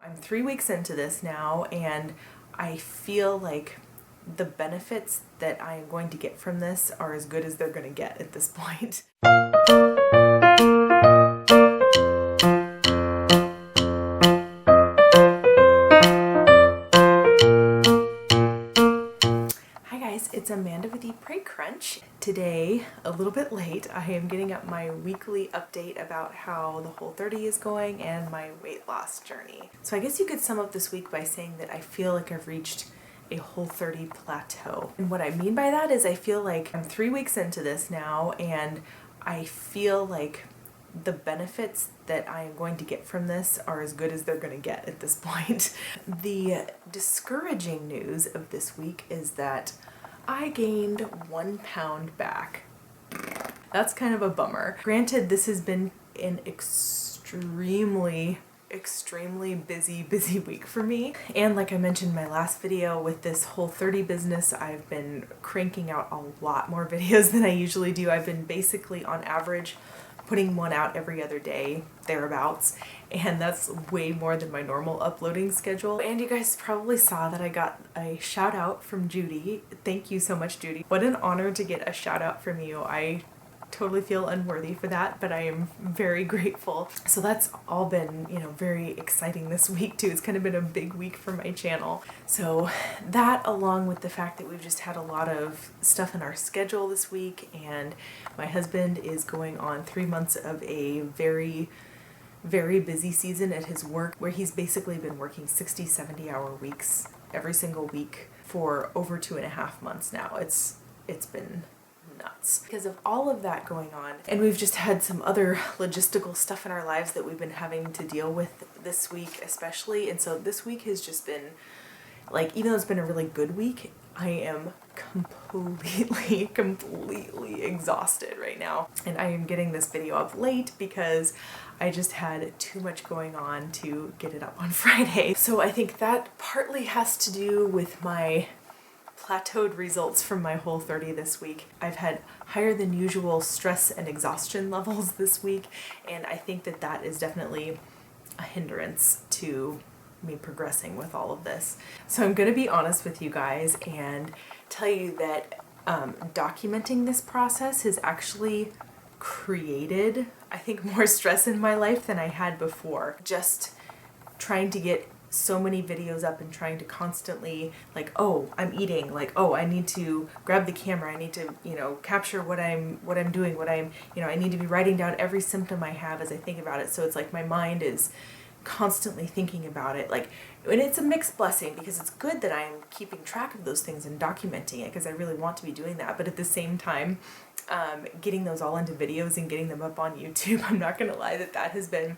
I'm 3 weeks into this now, and I feel like the benefits that I am going to get from this are as good as they're going to get at this point. Hi guys, it's Amanda with Eat Pray Crunch. Today, a little bit late, I am getting up my weekly update about how the Whole30 is going and my weight loss journey. So I guess you could sum up this week by saying that I feel like I've reached a Whole30 plateau. And what I mean by that is I feel like I'm 3 weeks into this now, and I feel like the benefits that I am going to get from this are as good as they're going to get at this point. The discouraging news of this week is that I gained 1 pound back. That's kind of a bummer. Granted, this has been an extremely busy week for me. And like I mentioned in my last video, with this Whole30 business, I've been cranking out a lot more videos than I usually do. I've been basically on average putting one out every other day, thereabouts, and that's way more than my normal uploading schedule. And you guys probably saw that I got a shout out from Judy. Thank you so much, Judy. What an honor to get a shout out from you. I totally feel unworthy for that, but I am very grateful. So that's all been, very exciting this week too. It's kind of been a big week for my channel. So that, along with the fact that we've just had a lot of stuff in our schedule this week, and my husband is going on 3 months of a very busy season at his work, where he's basically been working 60-70 hour weeks every single week for over 2.5 months now. It's been nuts because of all of that going on, and we've just had some other logistical stuff in our lives that we've been having to deal with this week especially. And so this week has just been like, even though it's been a really good week, I am completely exhausted right now, and I am getting this video up late because I just had too much going on to get it up on Friday. So I think that partly has to do with my plateaued results from my Whole30 this week. I've had higher than usual stress and exhaustion levels this week, and I think that that is definitely a hindrance to me progressing with all of this. So I'm going to be honest with you guys and tell you that documenting this process has actually created, I think, more stress in my life than I had before. Just trying to get so many videos up and trying to constantly, like, oh, I'm eating, like, oh, I need to grab the camera, I need to, capture what I'm doing, I need to be writing down every symptom I have as I think about it. So it's like my mind is constantly thinking about it, like, and it's a mixed blessing because it's good that I'm keeping track of those things and documenting it because I really want to be doing that, but at the same time, getting those all into videos and getting them up on YouTube, I'm not gonna lie that has been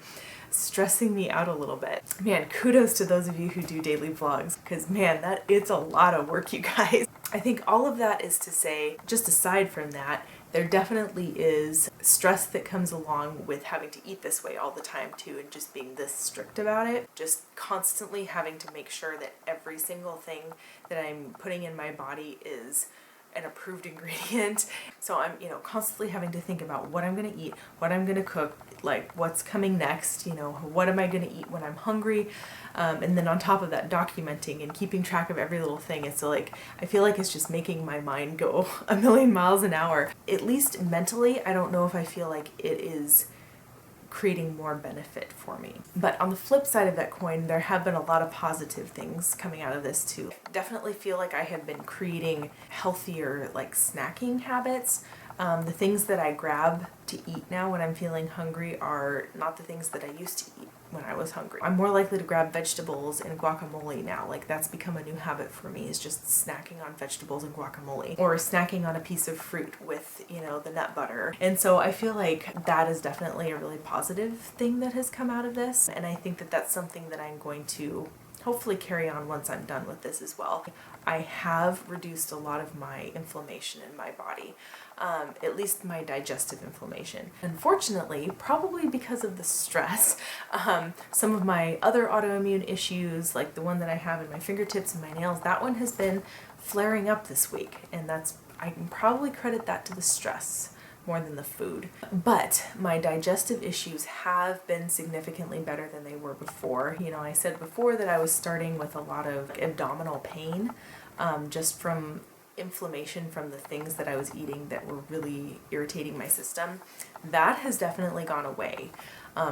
stressing me out a little bit. Man, kudos to those of you who do daily vlogs, because man, it's a lot of work, you guys. I think all of that is to say, just aside from that, there definitely is stress that comes along with having to eat this way all the time too, and just being this strict about it. Just constantly having to make sure that every single thing that I'm putting in my body is an approved ingredient. So I'm, constantly having to think about what I'm going to eat, what I'm going to cook, like what's coming next, what am I going to eat when I'm hungry, and then on top of that, documenting and keeping track of every little thing. It's so, like, I feel like it's just making my mind go a million miles an hour. At least mentally, I don't know if I feel like it is creating more benefit for me. But on the flip side of that coin, there have been a lot of positive things coming out of this too. Definitely feel like I have been creating healthier, like, snacking habits. The things that I grab to eat now when I'm feeling hungry are not the things that I used to eat when I was hungry. I'm more likely to grab vegetables and guacamole now. Like, that's become a new habit for me, is just snacking on vegetables and guacamole, or snacking on a piece of fruit with, the nut butter. And so I feel like that is definitely a really positive thing that has come out of this. And I think that that's something that I'm going to hopefully carry on once I'm done with this as well. I have reduced a lot of my inflammation in my body, at least my digestive inflammation. Unfortunately, probably because of the stress, some of my other autoimmune issues, like the one that I have in my fingertips and my nails, that one has been flaring up this week, and I can probably credit that to the stress more than the food. But my digestive issues have been significantly better than they were before. You know, I said before that I was starting with a lot of abdominal pain, just from inflammation from the things that I was eating that were really irritating my system. That has definitely gone away.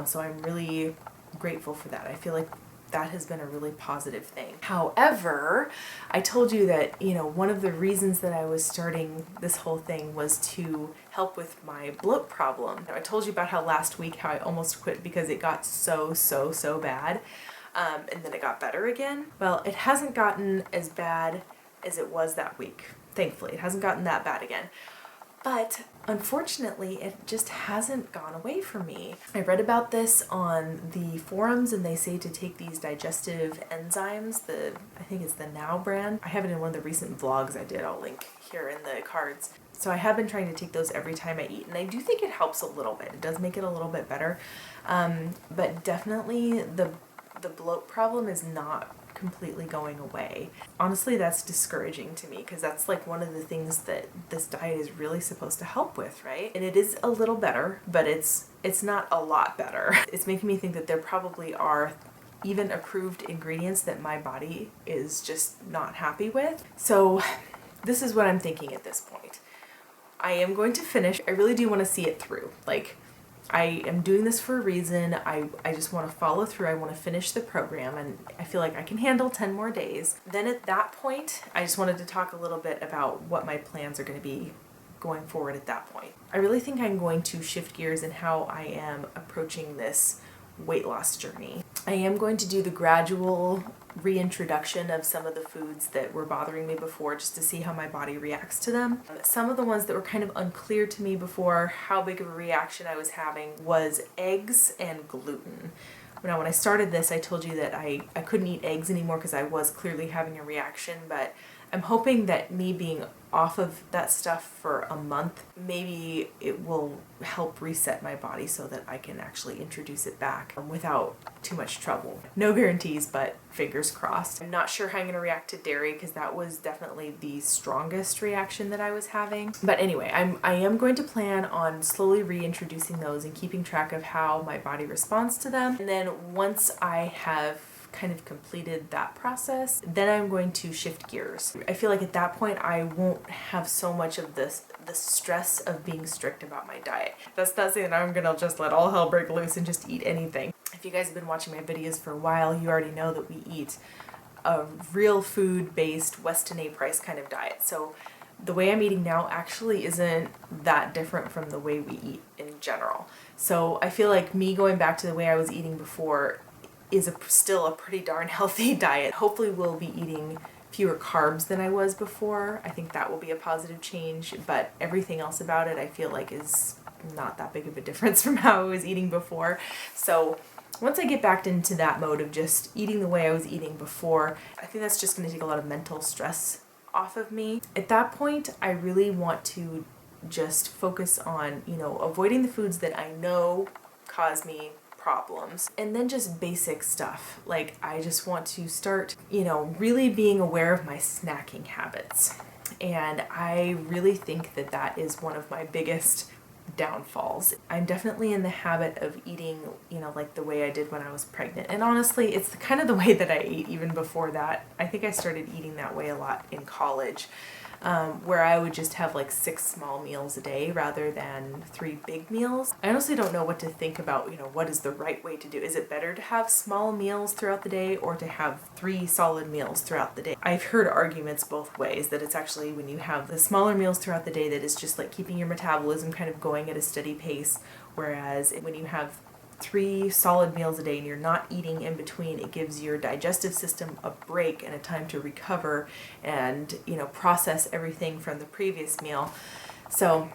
So I'm really grateful for that. I feel like that has been a really positive thing. However, I told you that, you know, one of the reasons that I was starting this whole thing was to help with my bloat problem. I told you about how last week how I almost quit because it got so bad. And then it got better again. Well, it hasn't gotten as bad as it was that week. Thankfully, it hasn't gotten that bad again. But unfortunately, it just hasn't gone away from me. I read about this on the forums and they say to take these digestive enzymes, I think it's the Now brand. I have it in one of the recent vlogs I did. I'll link here in the cards. So I have been trying to take those every time I eat, and I do think it helps a little bit. It does make it a little bit better. But definitely the bloat problem is not completely going away. Honestly, that's discouraging to me because that's like one of the things that this diet is really supposed to help with, right? And it is a little better, but it's not a lot better. It's making me think that there probably are even approved ingredients that my body is just not happy with. So this is what I'm thinking at this point. I am going to finish. I really do want to see it through. Like, I am doing this for a reason. I just want to follow through. I want to finish the program, and I feel like I can handle 10 more days. Then at that point, I just wanted to talk a little bit about what my plans are going to be going forward at that point. I really think I'm going to shift gears in how I am approaching this weight loss journey. I am going to do the gradual reintroduction of some of the foods that were bothering me before, just to see how my body reacts to them. Some of the ones that were kind of unclear to me before how big of a reaction I was having was eggs and gluten. Now, when I started this, I told you that I couldn't eat eggs anymore because I was clearly having a reaction, but I'm hoping that me being off of that stuff for a month, maybe it will help reset my body so that I can actually introduce it back without too much trouble. No guarantees, but fingers crossed. I'm not sure how I'm going to react to dairy because that was definitely the strongest reaction that I was having. But anyway, I am going to plan on slowly reintroducing those and keeping track of how my body responds to them. And then once I have kind of completed that process, then I'm going to shift gears. I feel like at that point I won't have so much of the stress of being strict about my diet. That's not saying that I'm gonna just let all hell break loose and just eat anything. If you guys have been watching my videos for a while, you already know that we eat a real food-based Weston A. Price kind of diet. So the way I'm eating now actually isn't that different from the way we eat in general. So I feel like me going back to the way I was eating before is still a pretty darn healthy diet. Hopefully we'll be eating fewer carbs than I was before. I think that will be a positive change, but everything else about it I feel like is not that big of a difference from how I was eating before. So once I get back into that mode of just eating the way I was eating before, I think that's just going to take a lot of mental stress off of me. At that point, I really want to just focus on, you know, avoiding the foods that I know cause me problems, and then just basic stuff. Like, I just want to start, you know, really being aware of my snacking habits. And I really think that that is one of my biggest downfalls. I'm definitely in the habit of eating, you know, like the way I did when I was pregnant. And honestly, it's kind of the way that I ate even before that. I think I started eating that way a lot in college. Where I would just have like 6 small meals a day rather than 3 big meals. I honestly don't know what to think about, you know, what is the right way to do. Is it better to have small meals throughout the day or to have 3 solid meals throughout the day? I've heard arguments both ways, that it's actually when you have the smaller meals throughout the day that is just like keeping your metabolism kind of going at a steady pace, whereas when you have 3 solid meals a day and you're not eating in between, it gives your digestive system a break and a time to recover and, you know, process everything from the previous meal. So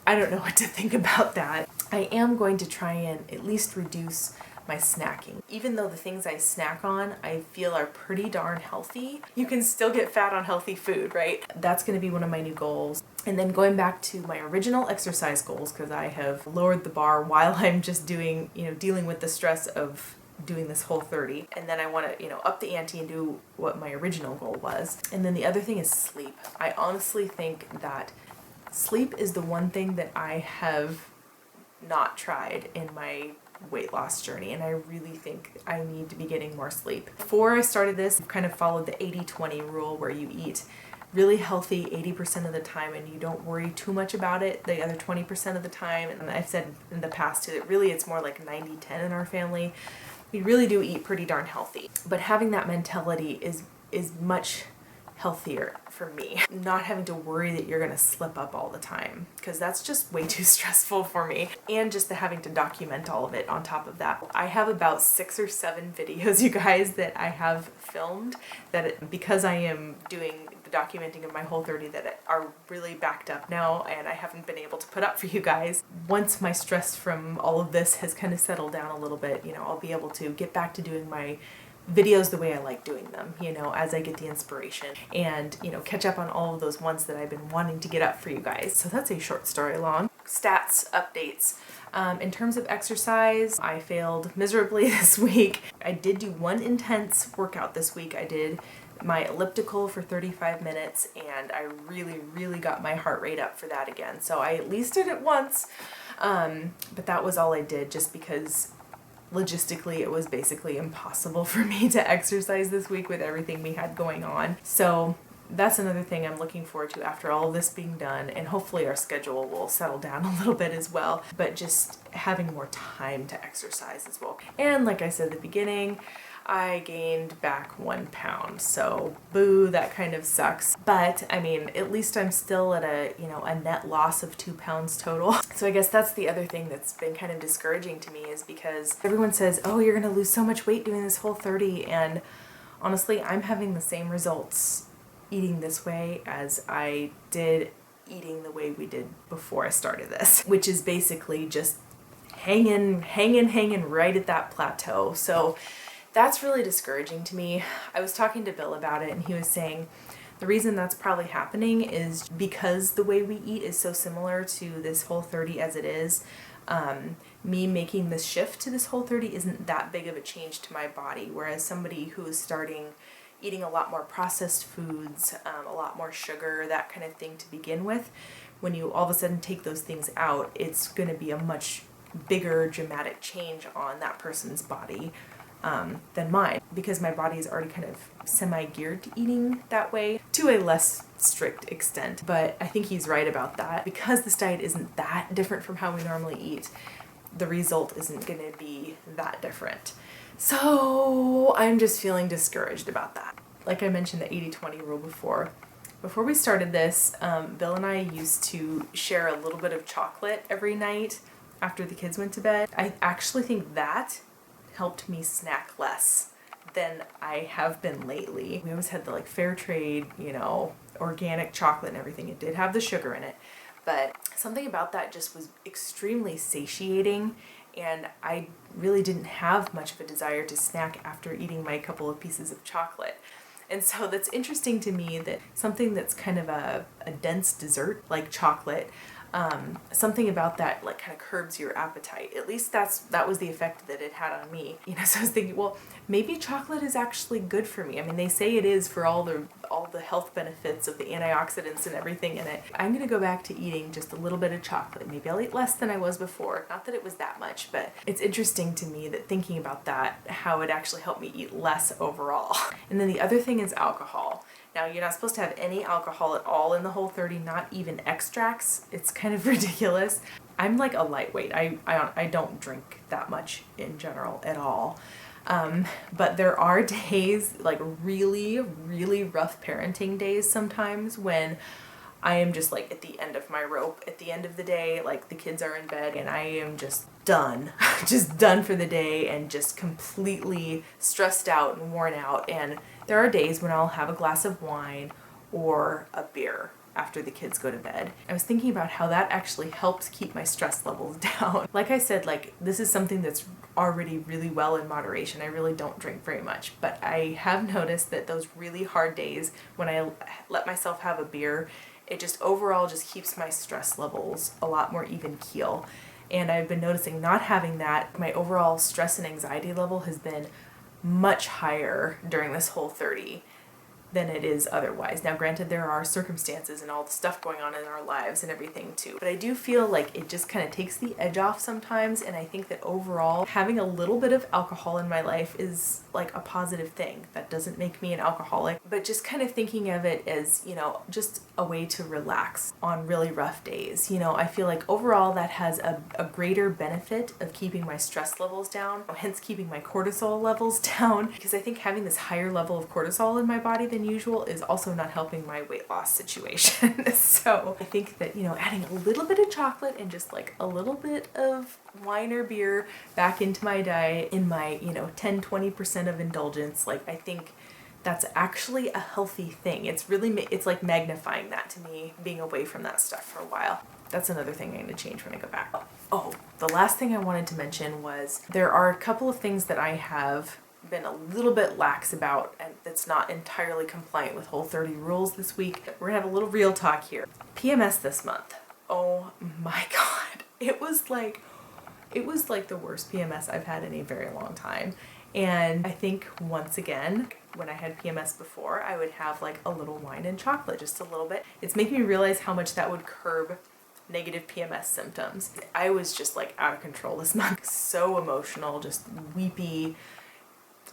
I don't know what to think about that. I am going to try and at least reduce my snacking. Even though the things I snack on I feel are pretty darn healthy, you can still get fat on healthy food, right? That's going to be one of my new goals. And then going back to my original exercise goals, because I have lowered the bar while I'm just doing, you know, dealing with the stress of doing this whole 30. And then I want to, you know, up the ante and do what my original goal was. And then the other thing is sleep. I honestly think that Sleep is the one thing that I have not tried in my weight loss journey, and I really think I need to be getting more sleep. Before I started this, I've kind of followed the 80-20 rule, where you eat really healthy 80% of the time and you don't worry too much about it the other 20% of the time. And I've said in the past too that really it's more like 90-10 in our family. We really do eat pretty darn healthy, but having that mentality is much healthier for me. Not having to worry that you're gonna slip up all the time, because that's just way too stressful for me. And just the having to document all of it on top of that. I have about 6 or 7 videos, you guys, that I have filmed that because I am doing the documenting of my Whole30 that are really backed up now, and I haven't been able to put up for you guys. Once my stress from all of this has kind of settled down a little bit, you know, I'll be able to get back to doing my videos the way I like doing them, you know, as I get the inspiration, and, you know, catch up on all of those ones that I've been wanting to get up for you guys. So that's a short story long. Stats updates. In terms of exercise, I failed miserably this week. I did do one intense workout this week. I did my elliptical for 35 minutes, and I really got my heart rate up for that again. So I at least did it once, but that was all I did, just because logistically it was basically impossible for me to exercise this week with everything we had going on. So that's another thing I'm looking forward to after all of this being done, and hopefully our schedule will settle down a little bit as well, but just having more time to exercise as well. And like I said at the beginning, I gained back 1 pound, so boo, that kind of sucks. But I mean, at least I'm still at a, you know, a net loss of 2 pounds total. So I guess that's the other thing that's been kind of discouraging to me, is because everyone says, oh, you're gonna lose so much weight doing this Whole30, and honestly, I'm having the same results eating this way as I did eating the way we did before I started this, which is basically just hanging right at that plateau. So that's really discouraging to me. I was talking to Bill about it, and he was saying the reason that's probably happening is because the way we eat is so similar to this Whole30 as it is. Me making this shift to this Whole30 isn't that big of a change to my body, whereas somebody who is starting eating a lot more processed foods, a lot more sugar, that kind of thing to begin with, when you all of a sudden take those things out, it's going to be a much bigger dramatic change on that person's body than mine, because my body is already kind of semi-geared to eating that way to a less strict extent. But I think he's right about that. Because this diet isn't that different from how we normally eat, the result isn't going to be that different. So I'm just feeling discouraged about that. Like I mentioned the 80-20 rule before. Before we started this, Bill and I used to share a little bit of chocolate every night after the kids went to bed. I actually think that helped me snack less than I have been lately. We always had the like fair trade, you know, organic chocolate and everything. It did have the sugar in it, but something about that just was extremely satiating, and I really didn't have much of a desire to snack after eating my couple of pieces of chocolate. And so that's interesting to me that something that's kind of a dense dessert like chocolate, something about that like kind of curbs your appetite. At least that was the effect that it had on me. You know, so I was thinking, well, maybe chocolate is actually good for me. I mean, they say it is for all the health benefits of the antioxidants and everything in it. I'm gonna go back to eating just a little bit of chocolate. Maybe I'll eat less than I was before. Not that it was that much, but it's interesting to me that thinking about that, how it actually helped me eat less overall. And then the other thing is alcohol. Now, you're not supposed to have any alcohol at all in the Whole30, not even extracts. It's kind of ridiculous. I'm like a lightweight. I don't drink that much in general at all. But there are days, like really rough parenting days sometimes, when I am just like at the end of my rope at the end of the day, like the kids are in bed and I am just done, just done for the day and just completely stressed out and worn out. And there are days when I'll have a glass of wine or a beer after the kids go to bed. I was thinking about how that actually helps keep my stress levels down. Like I said, like this is something that's already really well in moderation. I really don't drink very much, but I have noticed that those really hard days when I let myself have a beer, it just overall just keeps my stress levels a lot more even keel. And I've been noticing not having that, my overall stress and anxiety level has been much higher during this Whole30 than it is otherwise. Now granted, there are circumstances and all the stuff going on in our lives and everything too, but I do feel like it just kind of takes the edge off sometimes, and I think that overall having a little bit of alcohol in my life is like a positive thing. That doesn't make me an alcoholic, but just kind of thinking of it as, you know, just a way to relax on really rough days. You know, I feel like overall that has a greater benefit of keeping my stress levels down, hence keeping my cortisol levels down, because I think having this higher level of cortisol in my body than usual is also not helping my weight loss situation. So I think that, you know, adding a little bit of chocolate and just like a little bit of wine or beer back into my diet in my, you know, 10-20% of indulgence, like I think that's actually a healthy thing. It's really, it's like magnifying that to me, being away from that stuff for a while. That's another thing I'm going to change when I go back. Oh, the last thing I wanted to mention was there are a couple of things that I have been a little bit lax about, and that's not entirely compliant with Whole30 rules this week. We're gonna have a little real talk here. PMS this month. Oh my God. It was like the worst PMS I've had in a very long time. And I think once again, when I had PMS before, I would have like a little wine and chocolate, just a little bit. It's making me realize how much that would curb negative PMS symptoms. I was just like out of control this month. So emotional, just weepy,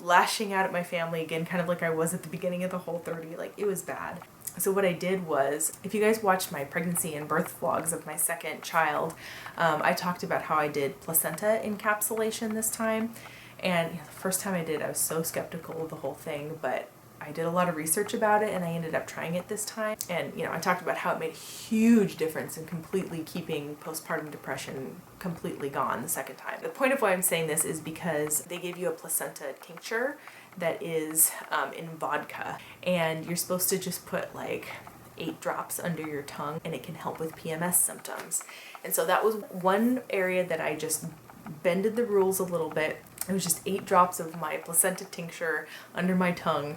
lashing out at my family again, kind of like I was at the beginning of the Whole30. Like, it was bad. So what I did was, if you guys watched my pregnancy and birth vlogs of my second child, I talked about how I did placenta encapsulation this time. And you know, the first time I did, I was so skeptical of the whole thing, but I did a lot of research about it and I ended up trying it this time. And, you know, I talked about how it made a huge difference in completely keeping postpartum depression completely gone the second time. The point of why I'm saying this is because they gave you a placenta tincture that is in vodka, and you're supposed to just put like 8 drops under your tongue and it can help with PMS symptoms. And so that was one area that I just bended the rules a little bit. It was just 8 drops of my placenta tincture under my tongue,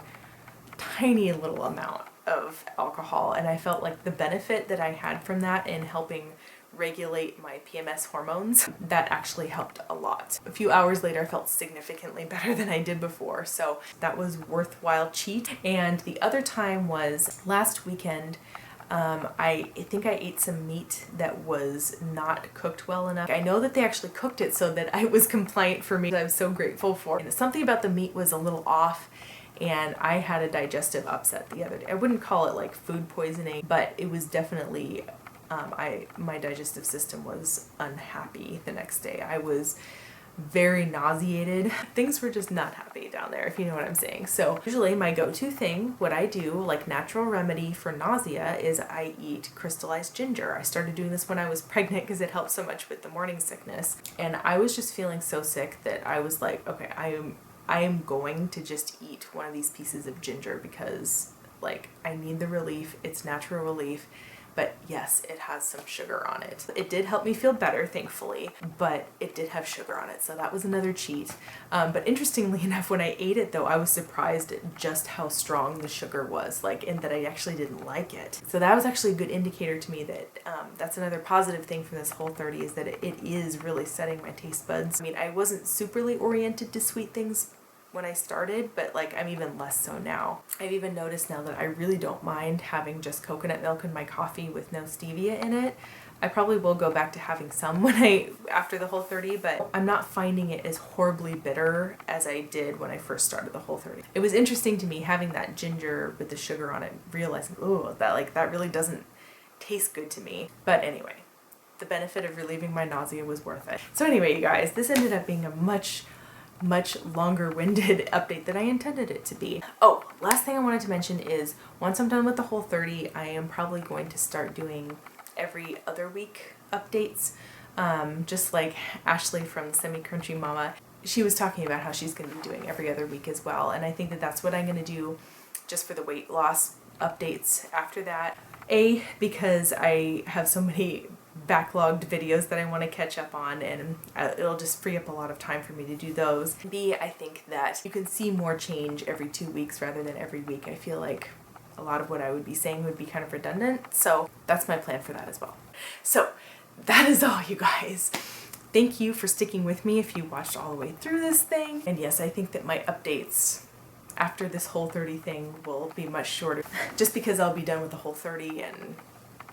tiny little amount of alcohol, and I felt like the benefit that I had from that in helping regulate my PMS hormones, that actually helped a lot. A few hours later, I felt significantly better than I did before, so that was worthwhile cheat. And the other time was last weekend. I think I ate some meat that was not cooked well enough. I know that they actually cooked it so that it was compliant for me. I was so grateful for. And something about the meat was a little off, and I had a digestive upset the other day. I wouldn't call it like food poisoning, but it was definitely, my digestive system was unhappy the next day. I was very nauseated. Things were just not happy down there, if you know what I'm saying. So usually my go-to thing, what I do, like natural remedy for nausea, is I eat crystallized ginger. I started doing this when I was pregnant because it helped so much with the morning sickness. And I was just feeling so sick that I was like, okay, I am going to just eat one of these pieces of ginger because like I need the relief. It's natural relief. But yes, it has some sugar on it. It did help me feel better, thankfully, but it did have sugar on it, so that was another cheat. But interestingly enough, when I ate it though, I was surprised at just how strong the sugar was, like, and that I actually didn't like it. So that was actually a good indicator to me that that's another positive thing from this Whole30, is that it is really setting my taste buds. I mean, I wasn't superly oriented to sweet things when I started, but like I'm even less so now. I've even noticed now that I really don't mind having just coconut milk in my coffee with no stevia in it. I probably will go back to having some after the Whole30, but I'm not finding it as horribly bitter as I did when I first started the Whole30. It was interesting to me having that ginger with the sugar on it, realizing, oh, that really doesn't taste good to me. But anyway, the benefit of relieving my nausea was worth it. So anyway, you guys, this ended up being a much longer-winded update than I intended it to be. Oh, last thing I wanted to mention is once I'm done with the Whole30, I am probably going to start doing every other week updates. Just like Ashley from Semi Crunchy Mama, she was talking about how she's going to be doing every other week as well, and I think that that's what I'm going to do just for the weight loss updates after that. A, because I have so many backlogged videos that I want to catch up on, and it'll just free up a lot of time for me to do those. B, I think that you can see more change every 2 weeks rather than every week. I feel like a lot of what I would be saying would be kind of redundant, so that's my plan for that as well. So that is all, you guys. Thank you for sticking with me if you watched all the way through this thing. And yes, I think that my updates after this Whole 30 thing will be much shorter, just because I'll be done with the Whole 30 and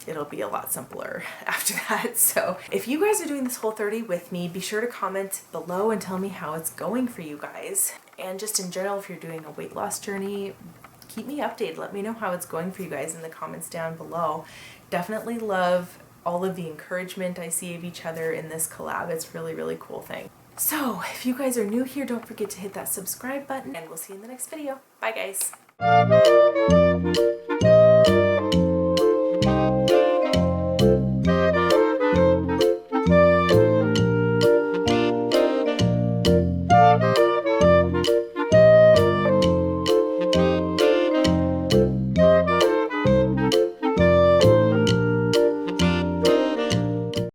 it'll be a lot simpler after that. So if you guys are doing this Whole 30 with me, be sure to comment below and tell me how it's going for you guys. And just in general, if you're doing a weight loss journey, keep me updated. Let me know how it's going for you guys in the comments down below. Definitely love all of the encouragement I see of each other in this collab. It's really, really cool thing. So if you guys are new here, don't forget to hit that subscribe button, and we'll see you in the next video. Bye guys.